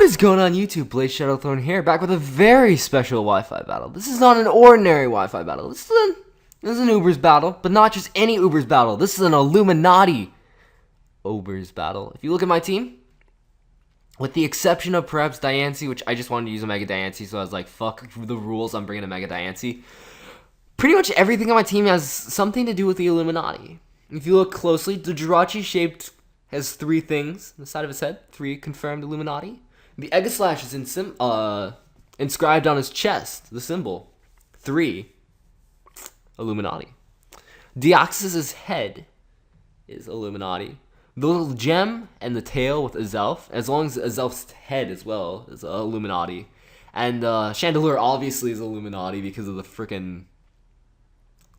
What is going on YouTube? Blaze Shadowthorn here, back with a very special Wi-Fi battle. This is not an ordinary Wi-Fi battle. This is an Uber's battle, but not just any Uber's battle. This is an Illuminati Uber's battle. If you look at my team, with the exception of perhaps Diancie, which I just wanted to use a Mega Diancie, so I was like, fuck the rules, I'm bringing a Mega Diancie. Pretty much everything on my team has something to do with the Illuminati. If you look closely, the Jirachi shaped has three things on the side of his head, three confirmed Illuminati. The Aegislash is inscribed on his chest, the symbol. 3, Illuminati. Deoxys' head is Illuminati. The little gem and the tail with Azelf, as long as Azelf's head as well, is Illuminati. And Chandelure obviously is Illuminati because of the freaking...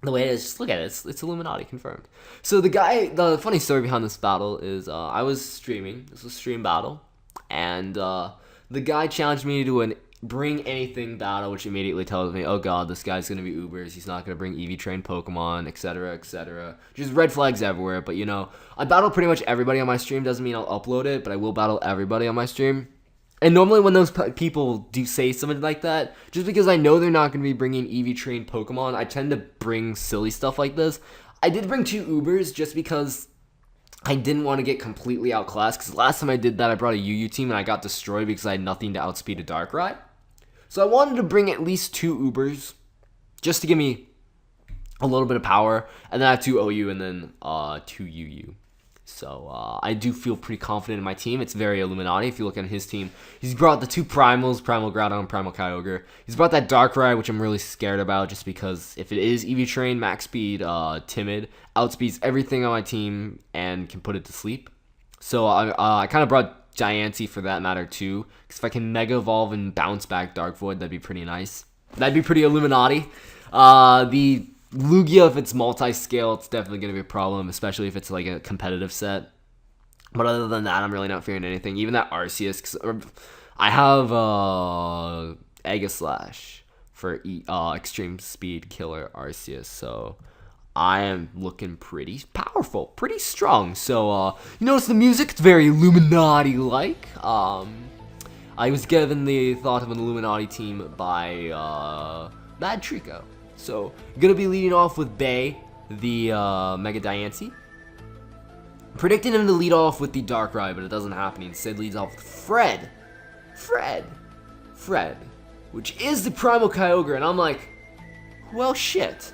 the way it is, just look at it, it's Illuminati confirmed. So the funny story behind this battle is I was streaming, this was stream battle, and the guy challenged me to an bring anything battle, which immediately tells me, oh god, this guy's going to be Ubers, he's not going to bring EV train Pokemon, etc, etc. Just red flags everywhere, but you know, I battle pretty much everybody on my stream, doesn't mean I'll upload it, but I will battle everybody on my stream. And normally when those people do say something like that, just because I know they're not going to be bringing EV trained Pokemon, I tend to bring silly stuff like this. I did bring 2 Ubers just because I didn't want to get completely outclassed, because last time I did that I brought a UU team and I got destroyed because I had nothing to outspeed a Darkrai. So I wanted to bring at least 2 Ubers just to give me a little bit of power, and then I have 2 OU and then 2 UU. So I do feel pretty confident in my team. It's very Illuminati. If you look at his team, he's brought the 2 Primals, Primal Groudon, Primal Kyogre. He's brought that Darkrai, which I'm really scared about, just because if it is EV Train, Max Speed, Timid, outspeeds everything on my team and can put it to sleep. So I kind of brought Diancie for that matter too, because if I can Mega Evolve and bounce back Dark Void, that'd be pretty nice. That'd be pretty Illuminati. The Lugia, if it's multi-scale, it's definitely going to be a problem, especially if it's like a competitive set. But other than that, I'm really not fearing anything. Even that Arceus, cause I have Aegislash for Extreme Speed Killer Arceus, so I am looking pretty powerful, pretty strong. So you notice the music, it's very Illuminati-like. I was given the thought of an Illuminati team by Mad Trico. So, gonna be leading off with Bay, the Mega Diancie. Predicting him to lead off with the Darkrai, but it doesn't happen. He instead leads off with Fred, which is the Primal Kyogre. And I'm like, well, shit.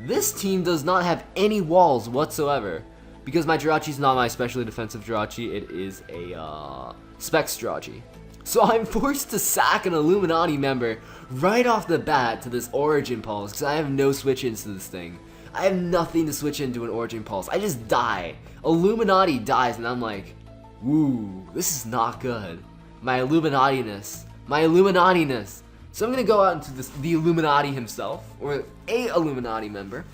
This team does not have any walls whatsoever. Because my Jirachi's not my specially defensive Jirachi, it is a Specs Jirachi. So I'm forced to sack an Illuminati member right off the bat to this Origin Pulse, because I have no switch-ins to this thing. I have nothing to switch into an Origin Pulse. I just die. Illuminati dies, and I'm like, ooh, this is not good. My Illuminati-ness. So I'm going to go out into the Illuminati himself, or a Illuminati member,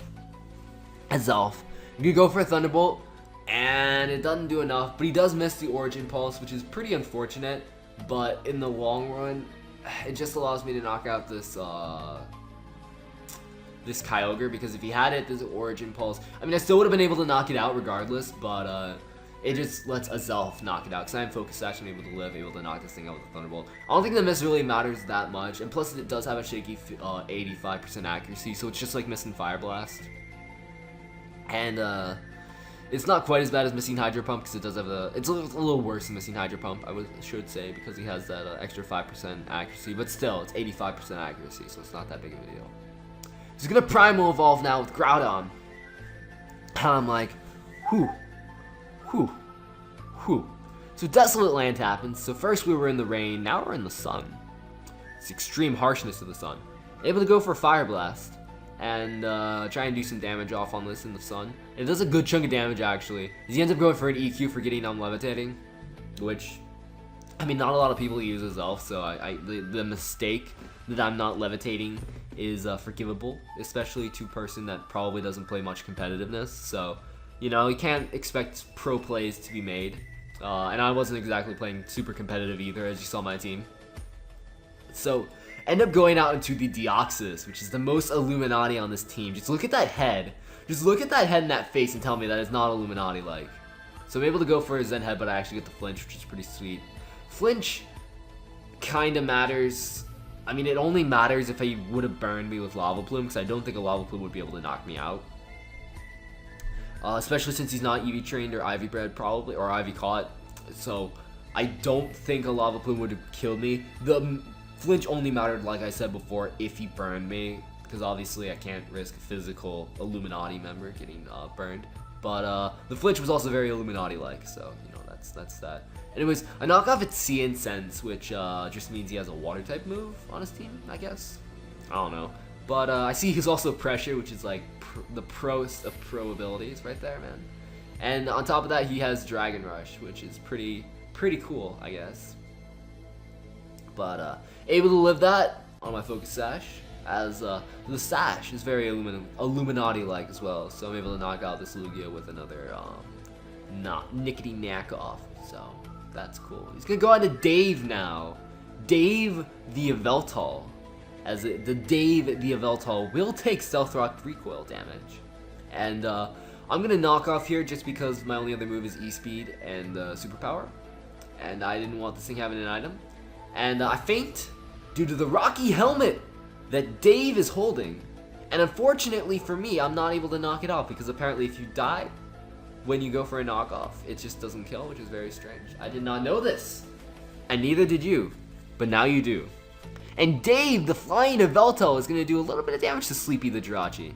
Azelf. I'm going to go for a Thunderbolt, and it doesn't do enough, but he does miss the Origin Pulse, which is pretty unfortunate. But in the long run, it just allows me to knock out this this Kyogre, because if he had it, this Origin Pulse, I mean, I still would have been able to knock it out regardless, but it just lets Azelf knock it out, because I am Focus Sash and able to live, able to knock this thing out with a Thunderbolt. I don't think the miss really matters that much, and plus it does have a shaky 85% accuracy, so it's just like missing Fire Blast. And it's not quite as bad as missing Hydro Pump, because it does have it's a little worse than missing Hydro Pump, I should say, because he has that extra 5% accuracy, but still, it's 85% accuracy, so it's not that big of a deal. He's gonna Primal Evolve now with Groudon. And I'm like, whew. So Desolate Land happens, so first we were in the rain, now we're in the sun. It's extreme harshness of the sun. Able to go for Fire Blast and try and do some damage off on this in the sun. It does a good chunk of damage, actually. He ends up going for an EQ for getting levitating, which, I mean, not a lot of people use as elf, so the mistake that I'm not levitating is forgivable, especially to a person that probably doesn't play much competitiveness. So, you know, you can't expect pro plays to be made, and I wasn't exactly playing super competitive either, as you saw my team. So, end up going out into the Deoxys, which is the most Illuminati on this team. Just look at that head. Just look at that head and that face and tell me that it's not Illuminati-like. So I'm able to go for a Zen Head, but I actually get the flinch, which is pretty sweet. Flinch kind of matters. I mean, it only matters if he would have burned me with Lava Plume, because I don't think a Lava Plume would be able to knock me out. Especially since he's not EV trained or Ivy bred, probably, or Ivy caught. So I don't think a Lava Plume would have killed me. The flinch only mattered, like I said before, if he burned me, because obviously I can't risk a physical Illuminati member getting burned. But the flinch was also very Illuminati-like, so you know that's that. Anyways, I knock off its Sea and Sense, which just means he has a water type move on his team, I guess. I don't know. But I see he's also Pressure, which is like the pros of pro abilities right there, man. And on top of that, he has Dragon Rush, which is pretty cool, I guess. But able to live that on my Focus Sash, as the Sash is very Illuminati-like as well. So I'm able to knock out this Lugia with another Nickety Knack off. So that's cool. He's gonna go on to Dave now. Dave the Yveltal. As the Dave the Yveltal will take Stealth Rock recoil damage. And I'm going to knock off here just because my only other move is E-Speed and Superpower. And I didn't want this thing having an item. And I faint due to the Rocky Helmet that Dave is holding. And unfortunately for me, I'm not able to knock it off because apparently if you die when you go for a knockoff, it just doesn't kill, which is very strange. I did not know this. And neither did you. But now you do. And Dave, the Flying Yveltal, is going to do a little bit of damage to Sleepy the Jirachi.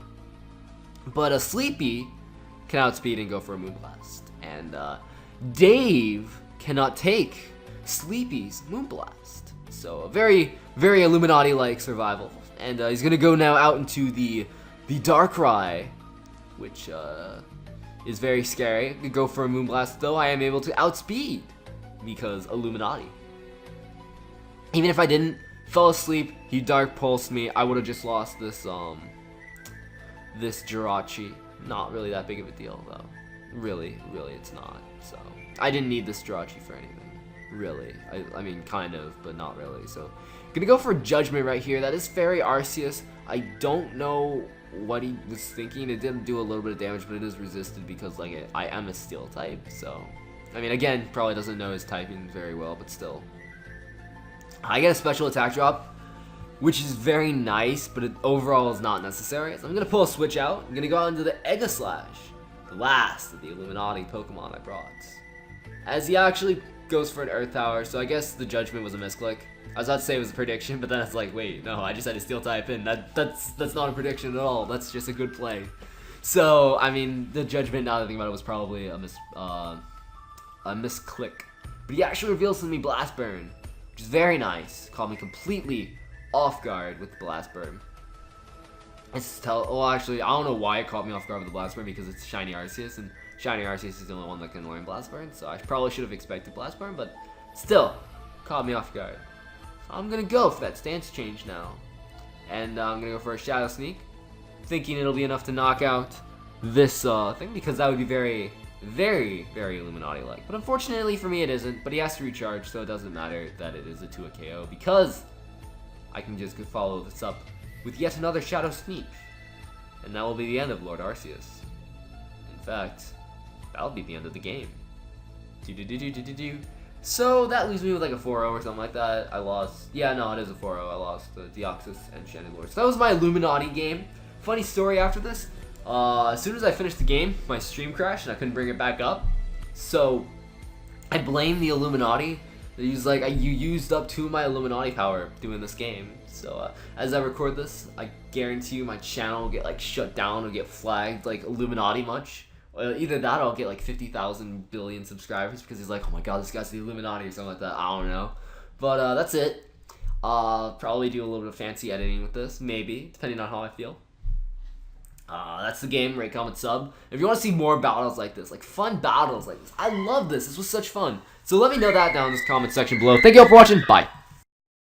But a Sleepy can outspeed and go for a Moonblast. And Dave cannot take Sleepy's Moonblast. So a very, very Illuminati-like survival. And he's going to go now out into the Darkrai, which is very scary. Could go for a Moonblast, though I am able to outspeed because Illuminati. Even if I didn't, fell asleep, he Dark Pulsed me, I would have just lost this this Jirachi. Not really that big of a deal though. Really it's not. So I didn't need this Jirachi for anything. Really. I mean kind of, but not really. So gonna go for Judgment right here. That is Fairy Arceus. I don't know what he was thinking. It didn't do a little bit of damage, but it is resisted because like I am a Steel type. So I mean again, probably doesn't know his typing very well, but still. I get a special attack drop, which is very nice, but it overall is not necessary. So I'm going to pull a switch out. I'm going to go out into the Aegislash, the last of the Illuminati Pokemon I brought. As he actually goes for an Earth Tower, so I guess the Judgment was a misclick. I was about to say it was a prediction, but then it's like, wait, no, I just had a Steel type in. That's not a prediction at all. That's just a good play. So, I mean, the Judgment, now that I think about it, was probably a misclick. But he actually reveals to me Blast Burn, which is very nice. Caught me completely off guard with the Blast Burn. Well, actually, I don't know why it caught me off guard with the Blast Burn because it's Shiny Arceus, and Shiny Arceus is the only one that can learn Blast Burn, so I probably should have expected Blast Burn, but still, caught me off guard. So I'm going to go for that stance change now. And I'm going to go for a Shadow Sneak, thinking it'll be enough to knock out this thing, because that would be very, very, very Illuminati-like. But unfortunately for me it isn't, but he has to recharge, so it doesn't matter that it is a 2 KO, because I can just follow this up with yet another Shadow Sneak. And that will be the end of Lord Arceus. In fact, that'll be the end of the game. So that leaves me with like a 4-0 or something like that. I lost. Yeah, no, it is a 4-0. I lost Deoxys and Chandelure. So that was my Illuminati game. Funny story after this. As soon as I finished the game, my stream crashed and I couldn't bring it back up. So I blame the Illuminati. He was like, you used up 2 of my Illuminati power doing this game. So as I record this, I guarantee you my channel will get like shut down or get flagged like Illuminati much. Either that or I'll get like 50,000 billion subscribers because he's like, oh my god, this guy's the Illuminati or something like that. I don't know. But that's it. Probably do a little bit of fancy editing with this, maybe, depending on how I feel. That's the game. Rate, comment, sub. If you want to see more battles like this, like fun battles like this, I love this. This was such fun. So let me know that down in the comment section below. Thank you all for watching. Bye.